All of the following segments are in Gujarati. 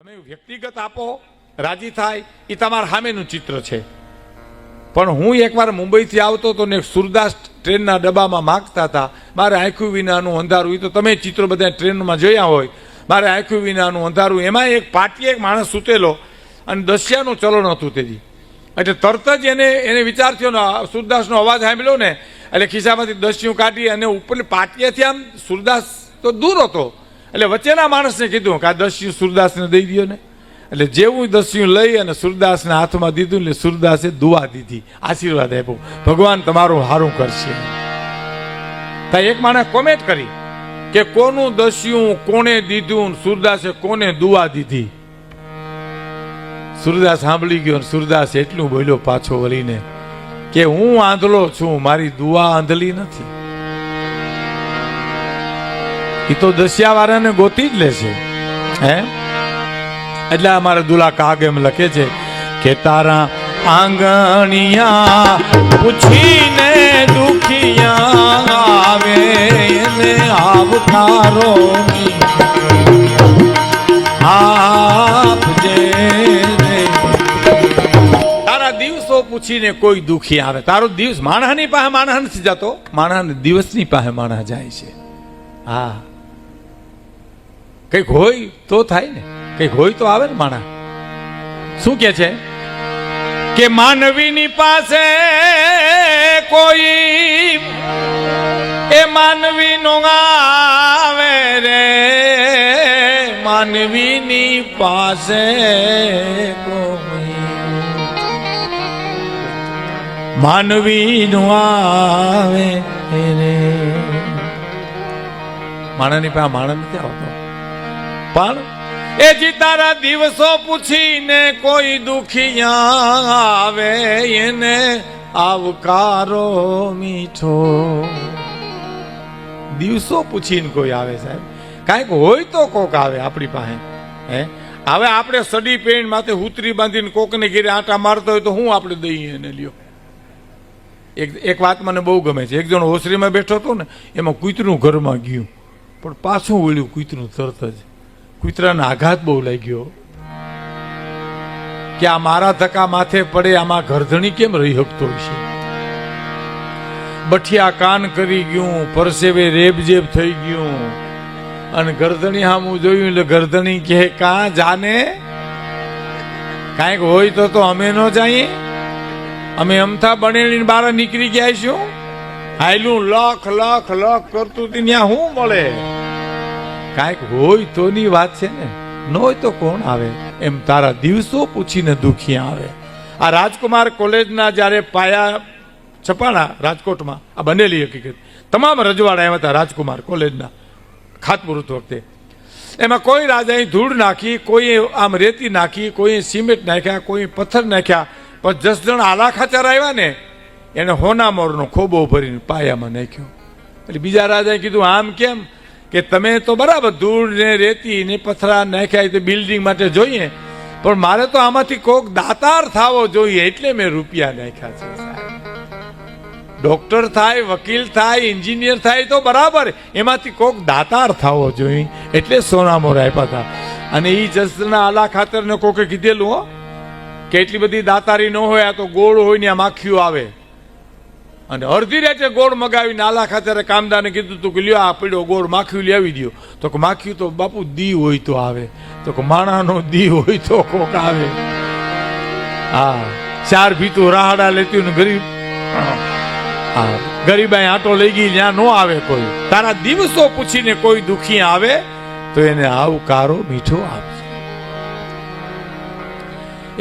તમે વ્યક્તિગત આપો, રાજી થાય, એ તમારા સામેનું ચિત્ર છે. પણ હું એકવાર મુંબઈથી આવતો હતો ને સુરદાસ ટ્રેનના ડબ્બામાં માગતા હતા, મારે આંખું વિનાનું અંધારું. એ તો તમે ચિત્રો બધા ટ્રેનમાં જોયા હોય. મારે આંખું વિનાનું અંધારું, એમાં એક પાટીએ એક માણસ સૂતેલો અને દસિયાનું ચલણ હતું તેજી. એટલે તરત જ એને વિચાર થયો ને, સુરદાસનો અવાજ સાંભળ્યો ને એટલે ખિસ્સામાંથી દસિયું કાઢી અને ઉપર પાટીએથી આમ સુરદાસ તો દૂર હતો એટલે વચ્ચેના માણસને કીધું કે આ દસિયું સુરદાસને દઈ દો ને. એટલે જેવું દસિયું લઈ અને સુરદાસના હાથમાં દીધું એટલે સુરદાસે દુઆ દીધી, આશીર્વાદ આપ્યો, ભગવાન તમારું સારું કરશે. ત્યાં એક માણસ કોમેન્ટ કરી કે કોનું દસિયું કોને દીધું, સુરદાસે કોને દુઆ દીધી. સુરદાસ સાંભળી ગયો. સુરદાસ એટલું બોલ્યો પાછો વળીને કે હું આંધળો છું, મારી દુઆ આંધળી નથી. એ તો દસિયા વાળાને ગોતી જ લેશે. હે એટલે અમારે દુલા કાગ એમ લખે છે કે તારા આંગણિયા પૂછીને દુખિયા આવે એને આવકારો આપજે. તારા દિવસો પૂછીને કોઈ દુખી આવે. તારો દિવસ માણસની પાસે માણસ નથી જતો, માણસ દિવસની પાસે માણસ જાય છે. હા, કઈક હોય તો થાય ને, કઈક હોય તો આવે ને માણસ. શું કે છે કે માનવીની પાસે કોઈ એ માનવી નો આવે રે, માનવીની પાસે કોઈ માનવી નો આવે રે. માણસની પાસે માણસ નથી આવતો. પણ એ જી તારા દિવસો પૂછીને કોઈ દુખિયા આવે એને આવકારો મીઠો. દિવસો પૂછીને કોઈ આવે સાહેબ, કાંઈક હોય તો કોક આવે આપણી પાસે. હે હવે આપણે સડી પેન માથે હુતરી બાંધીને કોકને ઘેરે આટા મારતો હોય તો હું આપણે દઈએ એને લ્યો. એક વાત મને બહુ ગમે છે. એક જણ ઓસરીમાં બેઠો હતો ને, એમાં કૂતરું ઘરમાં ગયું પણ પાછું વળ્યું કૂતરું તરત જ. કૂતરાને આઘાત બહુ લાગ્યો કે આ મારા ધક્કા માથે પડે, આમાં ગરધણી કેમ રહી શકતો હશે. બઠિયા કાન કરી ગયું, પરસેવે રેબજેબ થઈ ગયું અને ગરધણી સામું જોયું એટલે ગરધણી કહે કાં જાને, કાંઈક હોય તો અમે ન જઈએ, અમે અમથા બનેલી બહાર નીકળી ગયા છું. હાયલું લખ લખ લખ કરતું હતું, ત્યાં શું મળે? કાંઈક હોય તો ની વાત છે ને, ન હોય તો કોણ આવે? એમ તારા દિવસો પૂછીને દુખિયા આવે. આ રાજકુમાર કોલેજના જ્યારે પાયા છપાણા રાજકોટમાં, આ બનેલી હકીકત, તમામ રજવાડા એમાં હતા રાજકુમાર કોલેજના ખાતમુહૂર્ત વખતે. એમાં કોઈ રાજાએ ધૂળ નાખી, કોઈ આમ રેતી નાખી, કોઈ સિમેન્ટ નાખ્યા, કોઈ પથ્થર નાખ્યા. પણ 10 જણ આલા ખાચર આવ્યા ને, એને હોનામોરનો ખોબો ભરીને પાયામાં નાખ્યો. એટલે બીજા રાજાએ કીધું આમ કેમ? કે તમે તો બરાબર ધૂળ ને રેતી ને પથરા નાખ્યા તો બિલ્ડિંગ માટે જોઈએ, પણ મારે તો આમાંથી કોક દાતાર થવો જોઈએ એટલે મેં રૂપિયા નાખ્યા છે. ડોક્ટર થાય, વકીલ થાય, એન્જિનિયર થાય તો બરાબર, એમાંથી કોક દાતાર થવો જોઈએ એટલે સોનામોર આપ્યા હતા. અને એ જસના આલા ખાતરને કોકે કીધેલું હો કે એટલી બધી દાતારી ન હોય, આ તો ગોળ હોય ને આ માખીઓ આવે. અને અડધી રાતે ગોળ મગાવીને આલા ખાતરે કામદારને કીધું તું કે લ્યો આ પીડો ગોળ માખીયું લાવી દો. તો કે માખીયું તો બાપુ દી હોય તો આવે, તો કે માણાનો દી હોય તો કોક આવે. હા, 4 ભીતું રાહડા લેતી ને ગરીબ ગરીબાઈ આટો લઈ ગઈ, ત્યાં નો આવે કોઈ. તારા દિવસો પૂછીને કોઈ દુખી આવે તો એને આવકારો મીઠો આપશે.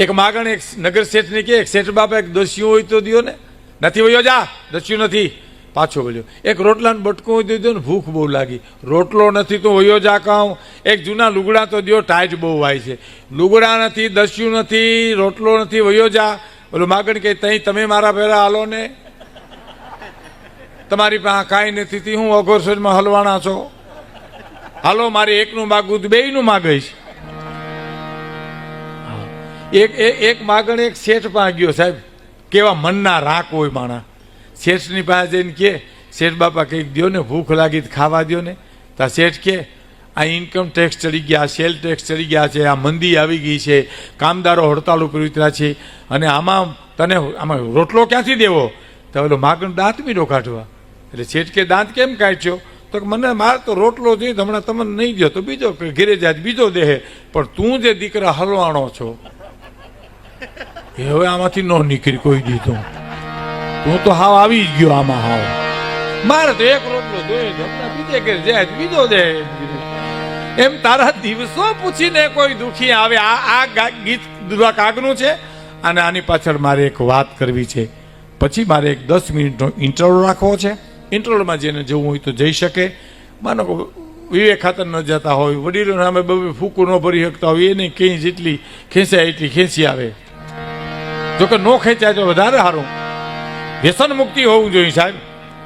એક માગણ એક નગર શેઠને કે શેઠ બાપા એક દસ્યું હોય તો દિયો ને. નથી વયો જા, દસ્યું નથી, પાછો વળ્યો. એક રોટલાનું બટકું હોય તો દો ને, ભૂખ બહુ લાગી. રોટલો નથી તો વયો જા કહું. એક જૂના લુગડા તો દો, ટાઈટ બહુ વાય છે. લુગડા નથી, દસ્યું નથી, રોટલો નથી, વયો જા. ઓલું માગણ કે તઈ તમે મારા ભેરા હાલો ને, તમારી પાસે કાંઈ નથી, હું અઘોરસોજમાં હલવાના છો, હાલો મારે એકનું માગું બેયનું માગીશ. એક માગણ એક શેઠ પાસે ગયો. સાહેબ કેવા મનના રાખ હોય માણા. શેઠની પાસે જઈને કે શેઠ બાપા કંઈક દો ને, ભૂખ લાગી ખાવા દો ને. તા શેઠ કે આ ઇન્કમ ટેક્સ ચડી ગયા, સેલ ટેક્સ ચડી ગયા છે, આ મંદી આવી ગઈ છે, કામદારો હડતાલ ઉપર ઉતર્યા છે, અને આમાં રોટલો ક્યાંથી દેવો? તો ઓલો માગણ દાંત મીડો કાઢવા. એટલે શેઠ કે દાંત કેમ કાઢ્યો? તો મને મારે તો રોટલો જોઈએ, હમણાં તમને નહીં દો તો બીજો ઘેરે જાય બીજો દેહે, પણ તું જે દીકરા હલવાણો છો એ હવે આમાંથી ન નીકળી કોઈ દીધું. તું તો હાવ આવી જ ગયો આમાં. હાવ મારે તો એક રોટલો જોઈએ, હમણાં બીજે ઘેર જાય બીજો દે. એમ તારા દિવસો પૂછીને કોઈ દુખી આવે. આ ગીત દુર્વા કાગનું છે, અને આની પાછળ મારે એક વાત કરવી છે. પછી મારે એક 10 મિનિટનો ઇન્ટરવ્યુ રાખવો છે. ઇન્ટરવ્યુમાં જેને જવું હોય તો જઈ શકે. માનો કે વિવેક ખાતર ન જતા હોય, વડીલોને અમે બબે ફૂકું ન ભરી શકતા હોય, એને ક્યાંય જેટલી ખેંચાય એટલી ખેંચી આવે. જોકે ન ખેંચાય તો વધારે સારું. વ્યસન મુક્તિ હોવું જોઈએ સાહેબ.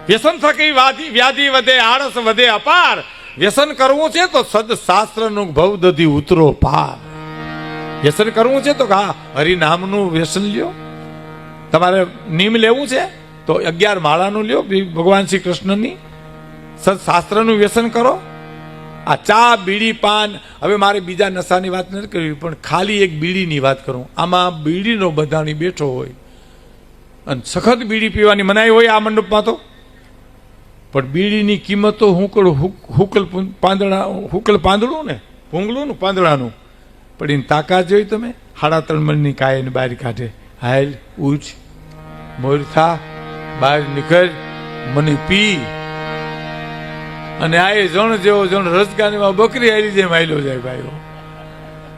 વ્યસન થકી વ્યાધિ વધે, આળસ વધે અપાર. વ્યસન કરવું છે તો સદશાસ્ત્રનું ભવ દધી ઉતરો પાર. વ્યસન કરવું છે તો હા હરિનામનું વ્યસન લ્યો. તમારે નીમ લેવું છે તો 11 માળાનું લ્યો ભગવાન શ્રી કૃષ્ણની. સદશાસ્ત્રનું વ્યસન કરો. આ ચા, બીડી, પાન, હવે મારે બીજા નશાની વાત નથી કરવી, પણ ખાલી એક બીડીની વાત કરું. આમાં બીડીનો બધાની બેઠો હોય અને સખત બીડી પીવાની મનાઈ હોય આ મંડપમાં તો, પણ બીડીની કિંમત તો હુકલ પાંદડું ને ભૂંગળું પાંદડાનું, પણ એની તાકાત જોઈ તમે? 3.5 મણની કાયને બહાર કાઢે. હાલ ઉઠ, મોર થા, બહાર નીકળ, મને પી. અને આ જણ જેવો જણ રજગાનીમાં બકરી હારી જેમ હાલ્યો જાય ભાઈઓ.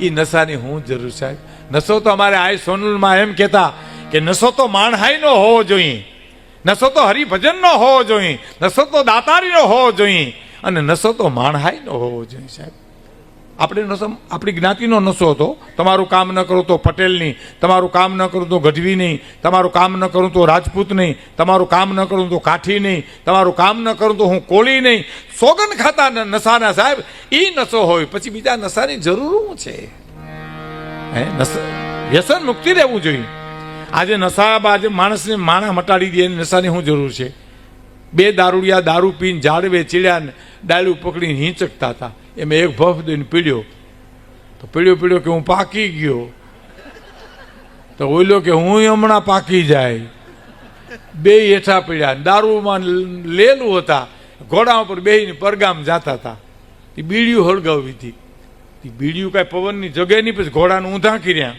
એ નશાની હું જરૂર સાહેબ? નશો તો અમારે આ સોનલમાં એમ કહેતા કે નશો તો માણહાઈનો હોવો જોઈએ, નશો તો હરિભજનનો હોવો જોઈએ, નશો તો દાતારીનો હોવો જોઈએ, અને નશો તો માણહાઈનો હોવો જોઈએ સાહેબ. આપણે નશો આપણી જ્ઞાતિનો નશો હતો. તમારું કામ ન કરું તો પટેલ નહીં, તમારું કામ ન કરું તો ગઢવી નહીં, તમારું કામ ન કરું તો રાજપૂત નહીં, તમારું કામ ન કરું તો કાઠી નહીં, તમારું કામ ન કરું તો હું કોળી નહીં. સોગન ખાતા નશાના સાહેબ. એ નશો હોય પછી બીજા નશાની જરૂર છે? વ્યસન મુક્તિ રહેવું જોઈએ. આજે નશાબાજ માણસને માણા મટાડી દે, નશાની શું જરૂર છે? 2 દારૂડિયા દારૂ પીને ઝાડવે ચીડ્યા, ડાળું પકડીને હિંચકતા હતા. એમ એક ભફ દઈને પીડ્યો તો પીડ્યો કે હું પાકી ગયો, તો ઓઈલો કે હું હમણાં પાકી જાય. 2 હેઠા પીડ્યા, દારૂમાં લેલું હતા, ઘોડા ઉપર બેહીને પરગામ જતા હતા. એ બીડીયું હળગાવી હતી. એ બીડીયું કાંઈ પવનની જગ્યાએ નહીં, પછી ઘોડાને ઊંધા કર્યા.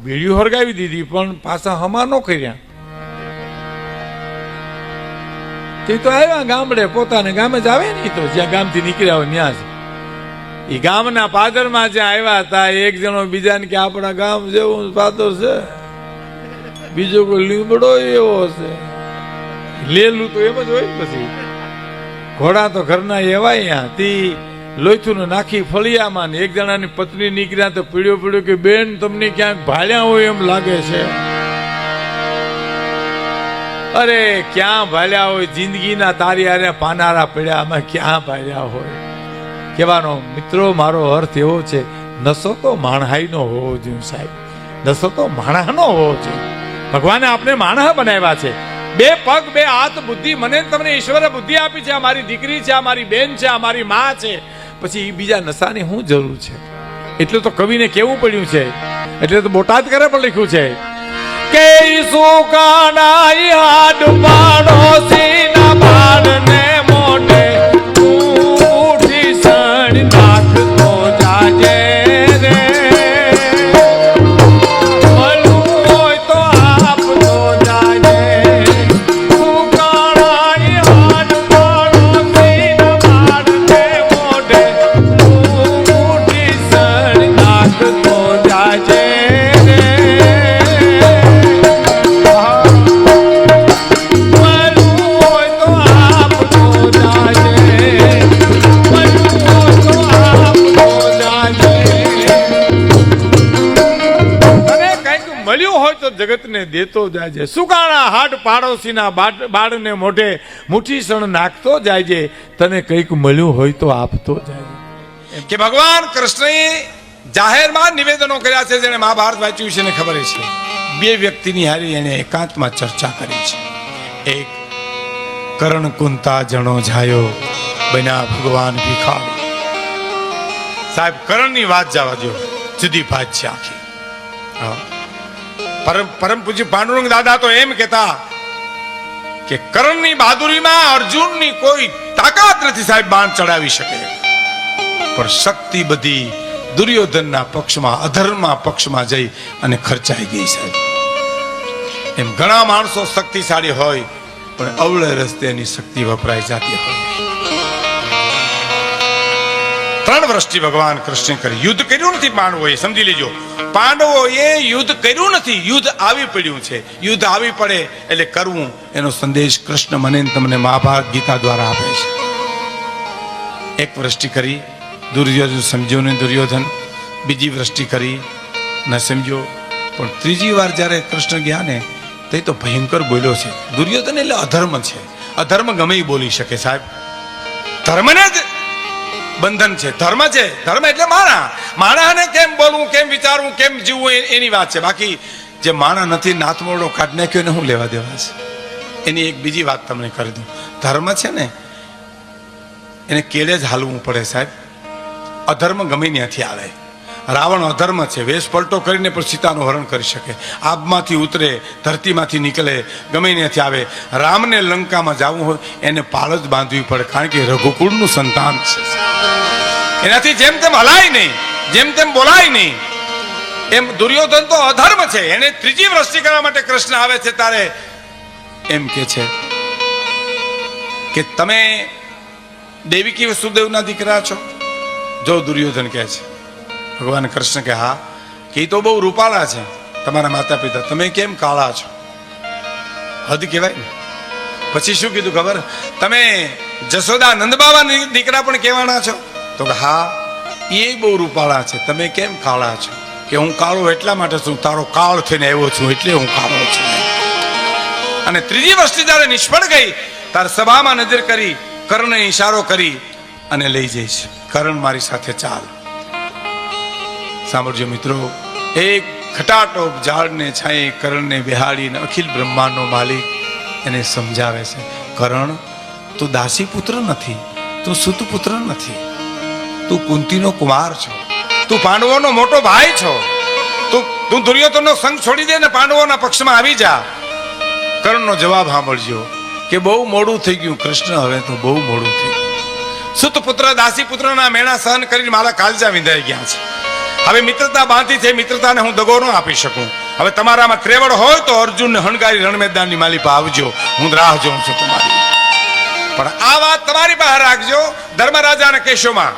બીડીયું હળગાવી દીધી પણ પાછા હમા ન કર્યા. તે તો આવ્યા ગામડે, પોતાને ગામે જ આવે ને, તો જ્યાં ગામથી નીકળ્યા હોય ત્યાં જ. એ ગામના પાદરમાં જ્યાં આવ્યા હતા, એક જણો બીજાને કે આપણા ગામ જેવું પાદર છે, બીજો કોઈ લીમડો એવો છે. લેલું તો એમ જ હોય. પછી ઘોડા તો ઘરના એવા ત્યાં તી લોહીથું નાખી ફળિયામાં. એક જણાની પત્ની નીકળ્યા તો પીડ્યો કે બેન તમને ક્યાંક ભાળ્યા હોય એમ લાગે છે. અરે ક્યાં ભાલ્યા હોય? જિંદગીના તારી આરે પાનારા પડ્યા, આમાં ક્યાં ભાલ્યા હોય? કહેવાનો મિત્રો મારો અર્થ એવો છે, નશો તો માણહાઈનો હોવો જોઈએ સાહેબ. નશો તો માણસનો હોવો જોઈએ. ભગવાને આપણે માણસ બનાવ્યા છે. 2 પગ 2 હાથ બુદ્ધિ મને તમને ઈશ્વરે બુદ્ધિ આપી છે. અમારી દીકરી છે, અમારી બેન છે, અમારી માં છે. પછી બીજા નશાની શું જરૂર છે? એટલે તો કવિને કેવું પડ્યું છે, એટલે તો બોટાદ કરે પણ લખ્યું છે કે સુકાનાઈ હાડ પાડોશીના બાળને મોઢે ઉઠી સણ નાખતો જાજે રે. મળવું હોય તો આપતો જાજે. સુકાનાઈ હાડ પાડોશીના બાળને મોઢે ઉઠી સણ નાખતો જાજે. જગતને દેતો જાયજે. સુકાણા હાડ પાડોશીના બાળને મોઢે મુઠ્ઠી સણ નાખતો જાયજે. તને કંઈક મળ્યું હોય તો આપતો જાયજે. કે ભગવાન કૃષ્ણએ જાહેરમાં નિવેદનો કર્યા છે. જેને મહાભારત વાંચ્યું છે એને ખબર છે. 2 વ્યક્તિની હારી એને એકાંતમાં ચર્ચા કરી છે. એક કર્ણ કુંતા જણો જાયો, બન્યા ભગવાન ભિખારી. સાહેબ કરણની વાત જવા દો, જુદી વાત છે આખી. પરમ પૂજ્ય પાંડુરંગ દાદા તો એમ કહેતા કે કરણની બહાદુરીમાં અર્જુનની કોઈ તાકાત નથી સાહેબ બાણ ચડાવી શકે, પણ શક્તિ બધી દુર્યોધનના પક્ષમાં, અધર્મના પક્ષમાં જઈ અને ખર્ચાઈ ગઈ સાહેબ. એમ ઘણા માણસો શક્તિશાળી હોય પણ અવળે રસ્તે એની શક્તિ વપરાઈ જતી હોય. 3 વર્ષથી ભગવાન કૃષ્ણે કરી યુદ્ધ કર્યું નથી પાંડવોએ, સમજી લેજો. પાંડવોએ યુદ્ધ કર્યું નથી, યુદ્ધ આવી પડ્યું છે. યુદ્ધ આવી પડે એટલે કરવું, એનો સંદેશ કૃષ્ણ મને તમને મહાભારત ગીતા દ્વારા આપે છે. 1 વૃષ્ટિ કરી, દુર્યોધન સમજ્યો ને દુર્યોધન. બીજી વૃષ્ટિ કરી, ન સમજ્યો. પણ ત્રીજી વાર જ્યારે કૃષ્ણ ગયા ને તે તો ભયંકર બોલ્યો છે. દુર્યોધન એટલે અધર્મ છે. અધર્મ ગમે એ બોલી શકે સાહેબ. ધર્મને જ બંધન છે. ધર્મ છે, ધર્મ એટલે માણાને કેમ બોલવું, કેમ વિચારવું, કેમ જીવવું એની વાત છે. બાકી જે માણા નથી નાથમોરડો કાઢી નાખ્યો એને શું લેવા દેવા છે. એની એક બીજી વાત તમને કરી દઉં. ધર્મ છે ને એને કેળે જ હાલવું પડે સાહેબ. અધર્મ ગમે ત્યાંથી આવે. રાવણ અધર્મ છે, વેશ પલટો કરીને પણ સીતાનું હરણ કરી શકે. આબમાંથી ઉતરે, ધરતીમાંથી નીકળે, ગમે ત્યાંથી આવે. રામને લંકામાં જવું હોય એને પાળ જ બાંધવી પડે, કારણ કે રઘુકુળનું સંતાન છે. એનાથી જેમ તેમ હલાય નહીં, જેમ તેમ બોલાય નહીં. એમ દુર્યોધન તો અધર્મ છે. એને ત્રીજી વૃષ્ટિ કરવા માટે કૃષ્ણ આવે છે ત્યારે એમ કે છે કે તમે દેવકી વસુદેવના દીકરા છો. જો દુર્યોધન કહે છે, ભગવાન કૃષ્ણ કે હા, કે તો બહુ રૂપાળા છે તમારા માતા પિતા, તમે કેમ કાળા છો? હદ કહેવાય ને. પછી શું કીધું ખબર? તમે જશોદા નંદબાવા દીકરા પણ કહેવાના છો? તો કે હા, એ બહુ રૂપાળા છે, તમે કેમ કાળા છો? કે હું કાળો એટલા માટે છું, તારો કાળ થઈને આવ્યો છું એટલે હું કાળો છું. અને ત્રીજી વસ્તુ જયારે નિષ્ફળ ગઈ ત્યારે સભામાં નજર કરી, કર્ણને ઈશારો કરી અને લઈ જઈશ. કર્ણ મારી સાથે ચાલ. સાંભળજો મિત્રો, એક ખટાટોપ ઝાડને છાંયે કર્ણને બેહાડીને અખિલ બ્રહ્માંડનો માલિક એને સમજાવે છે, કર્ણ તું દાસી પુત્ર નથી, તું સુત પુત્ર નથી, તું કુંતીનો કુમાર છો, તું પાંડવોનો મોટો ભાઈ છો, તું દુર્યોધનનો સંગ છોડી દે ને પાંડવોના પક્ષમાં આવી જા. કર્ણનો જવાબ સાંભળજો કે બહુ મોડું થઈ ગયું કૃષ્ણ, હવે તો બહુ મોડું થઈ ગયું. સુત પુત્ર દાસી પુત્રના મેણા સહન કરીને મારા કાળજા વિંધાઈ ગયા છે. હવે મિત્રતા બાંધી છે, મિત્રતાને હું દગો ન આપી શકું. હવે તમારામાં ત્રેવડ હોય તો અર્જુનને હણગારી રણ મેદાનની માલિપા આવજો, હું રાહ જોઉં છું તમારી. પણ આ વાત તમારી બહાર રાખજો ધર્મરાજાના કેશોમાં,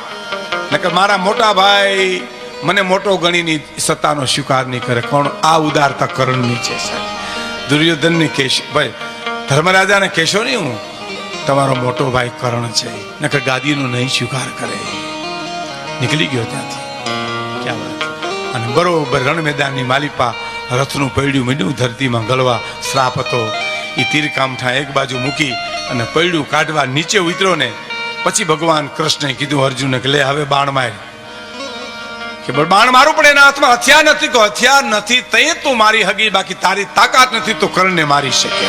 નકર મારા મોટા ભાઈ મને મોટો ગણીની સત્તાનો સ્વીકાર નહીં કરે. કોણ? આ ઉદારતા કર્ણની છે સાહેબ. દુર્યોધનની કેશ ભાઈ, ધર્મરાજાને કેશો નહીં, હું તમારો મોટો ભાઈ કર્ણ છે, નકર ગાદીનો નહીં સ્વીકાર કરે. નીકળી ગયો ત્યાંથી. અને બરોબર રણ મેદાનની માલિપા રથનું પૈડું મીંડું ધરતીમાં ગળવા, શ્રાપ હતો. એ તીરકામઠા એક બાજુ મૂકી અને પૈડું કાઢવા નીચે ઉતર્યો ને પછી ભગવાન કૃષ્ણે કીધું અર્જુનને કે લે હવે બાણ માર. કે બાણ મારું પણ એના હાથમાં હથિયાર નથી. તો હથિયાર નથી તે તું મારી હગી, બાકી તારી તાકાત નથી તો કર્ણને મારી શકે.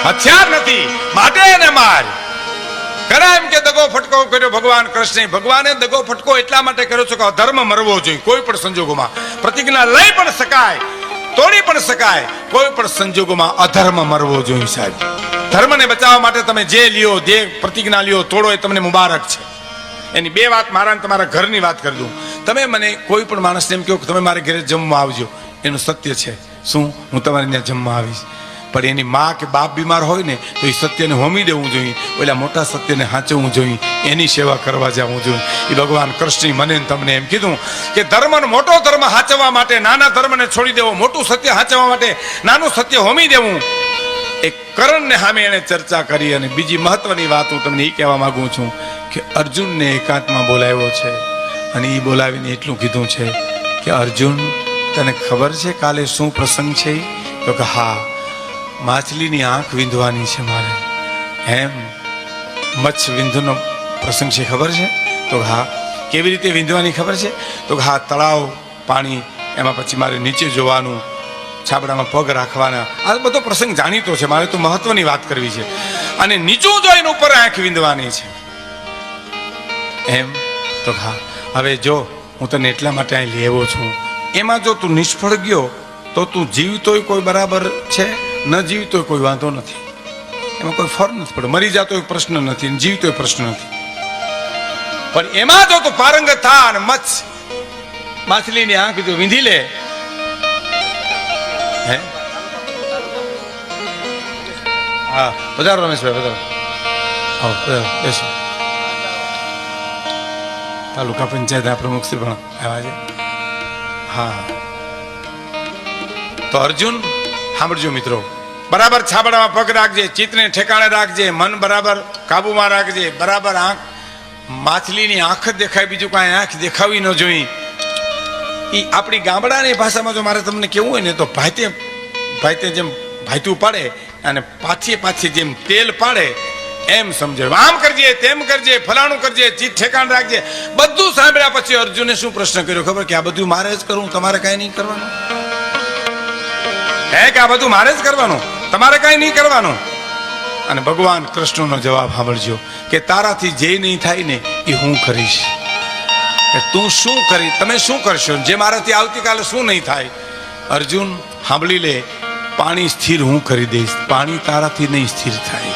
હથિયાર નથી માટે એને માર. ઘણા એમ કે દગો ફટકો કર્યો ભગવાન કૃષ્ણે. ભગવાને દગો ફટકો એટલા માટે કર્યો છે કે અધર્મ મરવો જોઈએ કોઈ પણ સંજોગોમાં. પ્રતિજ્ઞા લઈ પણ શકાય, તોડી પણ શકાય, કોઈ પણ સંજોગોમાં અધર્મ મરવો જોઈએ સાહેબ. ધર્મને બચાવવા માટે તમે જે લ્યો, જે પ્રતિજ્ઞા લ્યો, તોડો એ તમને મુબારક છે. એની બે વાત મારા અને તમારા ઘરની વાત કરી દઉં. તમે મને કોઈ પણ માણસને એમ કહો કે તમે મારે ઘરે જમવા આવજો, એનું સત્ય છે શું? હું તમારે ત્યાં જમવા આવીશ. પણ એની મા કે બાપ બીમાર હોય ને તો એ સત્યને હોમી દેવું જોઈએ, ઓલા મોટા સત્યને હાંચવું જોઈએ, એની સેવા કરવા જવું જોઈએ. એ ભગવાન કૃષ્ણે મને તમને એમ કીધું કે ધર્મનો મોટો ધર્મ હાંચવા માટે નાના ધર્મને છોડી દેવો, મોટું સત્ય હાંચવા માટે નાનું સત્ય હોમી દેવું. એક કર્ણને સામે એને ચર્ચા કરી. અને બીજી મહત્વની વાત હું તમને એ કહેવા માંગુ છું કે અર્જુનને એકાંતમાં બોલાવ્યો છે અને એ બોલાવીને એટલું કીધું છે કે અર્જુન તને ખબર છે કાલે શું પ્રસંગ છે? તો કે હા, માછલીની આંખ વિંધવાની છે મારે. એમ મત્સ્ય વિંધનો પ્રસંગ છે, ખબર છે? તો હા. કેવી રીતે વિંધવાની ખબર છે? તો હા, તળાવ પાણી, એમાં પછી મારે નીચે જોવાનું, છાબડામાં પગ રાખવાના, આ બધો પ્રસંગ જાણીતો છે. મારે તો મહત્વની વાત કરવી છે. અને નીચું જોઈને ઉપર આંખ વિંધવાની છે. એમ તો હા, હવે જો હું તને એટલા માટે અહીં લઈ આવ્યો છું, એમાં જો તું નિષ્ફળ ગયો તો તું જીવતોય કોઈ બરાબર છે, ન જીવતોય કોઈ વાંધો નથી, એમાં કોઈ ફરક નથી પડે. મરી જતો એક પ્રશ્ન નથી, જીવતો પ્રશ્ન નથી. પણ એમાં જો તું પારંગત થા અને માછલીની આંખ જો વીંધી લે, હે હા પધારો રમેશભાઈ, પધારો, આવો પધારો, બેસો. તાલુકા પંચાયતના પ્રમુખ શ્રી પણ આવ્યા છે. હા, તો અર્જુન સાંભળજો મિત્રો, બરાબર છાબડામાં પગ રાખજે, ચિત્તને ઠેકાણે રાખજે, મન બરાબર કાબુમાં રાખજે, બરાબર આંખ, માછલીની આંખ જ દેખાય, બીજું કાંઈ આંખ દેખાવી ન જોઈ. એ આપણી ગામડાની ભાષામાં જો મારે તમને કેવું હોય ને તો ભાઈતે જેમ ભાઈતું પાડે અને પાછી જેમ તેલ પાડે એમ સમજાય. આમ કરજે, તેમ કરજે, ફલાણું કરજે, ચીજ ઠેકાણ રાખજે. બધું સાંભળ્યા પછી અર્જુને શું પ્રશ્ન કર્યો ખબર? કે આ બધું મારે જ કરવું, તમારે કાંઈ નહીં કરવાનું? હે કે આ બધું મારે જ કરવાનું, તમારે કાંઈ નહીં કરવાનું? અને ભગવાન કૃષ્ણનો જવાબ સાંભળજો કે તારાથી જે નહીં થાય ને એ હું કરીશ. કે તું શું કરી, તમે શું કરશો, જે મારાથી આવતીકાલે શું નહીં થાય. અર્જુન સાંભળી લે, પાણી સ્થિર હું કરી દઈશ, પાણી તારાથી નહીં સ્થિર થાય.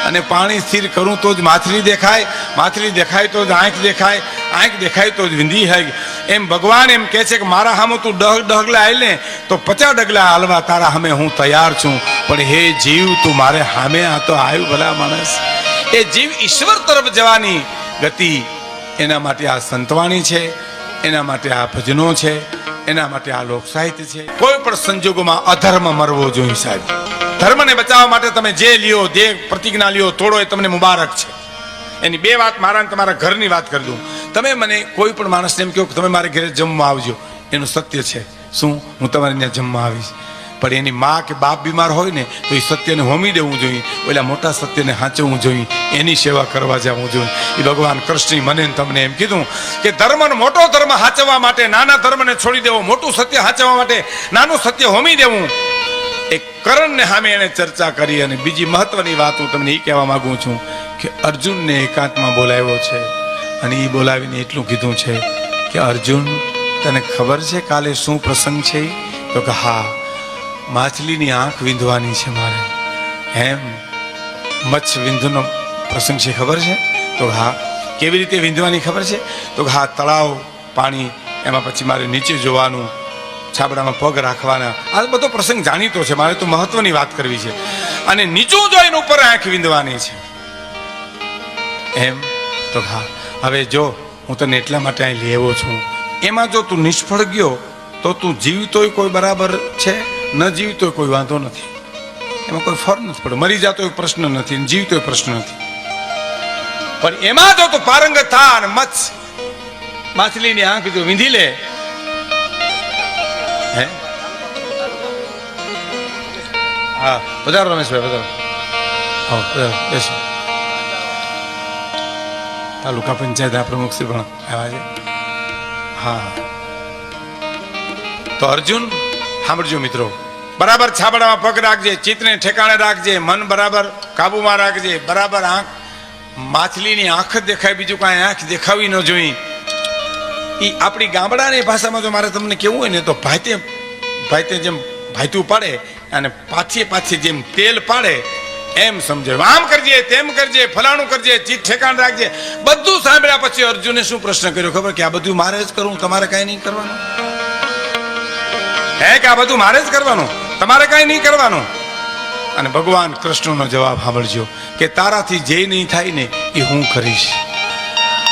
અને પાણી સ્થિર કરું તો જ માછલી દેખાય, માછલી દેખાય તો જ આંખ દેખાય, આંખ દેખાય તો જ વિંધી હોય. એમ ભગવાન એમ કહે છે કે મારા સામે તું ડગલા હાલ ને તો 50 ડગલા હાલવા તારા સામે હું તૈયાર છું. પણ હે જીવ, તું મારે સામે આ તો આવ્યું ભલા માણસ. એ જીવ ઈશ્વર તરફ જવાની ગતિ, એના માટે આ સંતવાણી છે, એના માટે આ ભજનો છે, એના માટે આ લોક સાહિત્ય છે. કોઈ પણ સંજોગોમાં અધર્મ મરવો જોઈએ સાહેબ. ધર્મને બચાવવા માટે તમે જે લ્યો, જે પ્રતિજ્ઞા લ્યો, તોડો એ તમને મુબારક છે. એની બે વાત મારા તમારા ઘરની વાત કરી દઉં. તમે મને કોઈ પણ માણસને એમ કહો કે તમે મારે ઘરે જમવા આવજો, એનું સત્ય છે શું? હું તમારે ત્યાં જમવા આવીશ. પણ એની મા કે બાપ બીમાર હોય ને તો એ સત્યને હોમી દેવું જોઈએ, ઓલા મોટા સત્યને હાંચવું જોઈએ, એની સેવા કરવા જવું જોઈએ. એ ભગવાન કૃષ્ણે મને તમને એમ કીધું કે ધર્મનો મોટો ધર્મ હાંચવા માટે નાના ધર્મને છોડી દેવો, મોટું સત્ય હાંચવા માટે નાનું સત્ય હોમી દેવું. એક કરણને સામે એને ચર્ચા કરી. અને બીજી મહત્વની વાત હું તમને એ કહેવા માંગુ છું કે અર્જુનને એકાંતમાં બોલાવ્યો છે અને એ બોલાવીને એટલું કીધું છે કે અર્જુન, તને ખબર છે કાલે શું પ્રસંગ છે? તો કે હા, માછલીની આંખ વીંધવાની છે મારે. એમ મચ્છ વિંધનો પ્રસંગ છે, ખબર છે? તો હા. કેવી રીતે વિંધવાની ખબર છે? તો હા, તળાવ પાણી, એમાં પછી મારે નીચે જોવાનું, છાબડામાં પગ રાખવાના, આ બધો પ્રસંગ જાણીતો છે, મારે તો મહત્વની વાત કરવી છે. અને નીચું જોઈને ઉપર આંખ વિંધવાની છે. એમ તો હા, હવે જો હું તને એટલા માટે અહીં લઈ આવ્યો છું, એમાં જો તું નિષ્ફળ ગયો તો તું જીવતોય કોઈ બરાબર છે, ન જીવતોય કોઈ વાંધો નથી, એમાં કોઈ ફરક નથી પડે. મરી જતો એક પ્રશ્ન નથી, જીવતો પ્રશ્ન નથી. પણ એમાં જો તું પારંગત થા અને માછલીની આંખ જો વીંધી લે, હે હા પધારો રમેશભાઈ, પધારો, આવો પધારો, બેસો. તાલુકા પંચાયતના પ્રમુખ શ્રી પણ આવ્યા છે. હા, તો અર્જુન સાંભળજો મિત્રો, બરાબર છાબડામાં પગ રાખજે, ચિત્તને ઠેકાણે રાખજે, મન બરાબર કાબુમાં રાખજે, બરાબર આંખ, માછલીની આંખ જ દેખાય, બીજું કાંઈ આંખ દેખાવી ન જોઈ. એ આપણી ગામડાની ભાષામાં જો મારે તમને કેવું હોય ને તો ભાઈતે જેમ ભાઈતું પાડે અને પાછી જેમ તેલ પાડે એમ સમજાય. આમ કરજે, તેમ કરજે, ફલાણું કરજે, ચીજ ઠેકાણ રાખજે. બધું સાંભળ્યા પછી અર્જુને શું પ્રશ્ન કર્યો ખબર? કે આ બધું મારે જ કરવું, તમારે કાંઈ નહીં કરવાનું? હે કે આ બધું મારે જ કરવાનું, તમારે કાંઈ નહીં કરવાનું? અને ભગવાન કૃષ્ણનો જવાબ સાંભળજો કે તારાથી જે નહીં થાય ને એ હું કરીશ.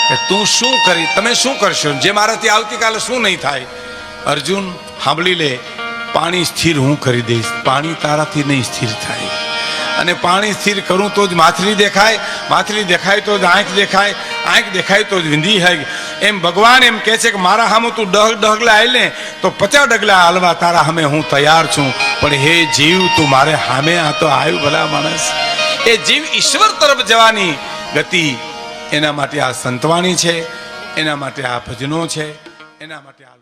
કે તું શું કરી, તમે શું કરશો, જે મારાથી આવતીકાલે શું નહીં થાય. અર્જુન સાંભળી લે, પાણી સ્થિર હું કરી દઈશ, પાણી તારાથી નહીં સ્થિર થાય. અને પાણી સ્થિર કરું તો જ માછલી દેખાય, માછલી દેખાય તો જ આંખ દેખાય, આંખ દેખાય તો જ વિંધી હોય. એમ ભગવાન એમ કહે છે કે મારા સામે તું ડગલા હાલ ને તો 50 ડગલા હાલવા તારા સામે હું તૈયાર છું. પણ હે જીવ, તું મારે સામે આ તો આવ્યું ભલા માણસ. એ જીવ ઈશ્વર તરફ જવાની ગતિ, એના માટે આ સંતવાણી છે, એના માટે આ ભજનો છે, એના માટે આ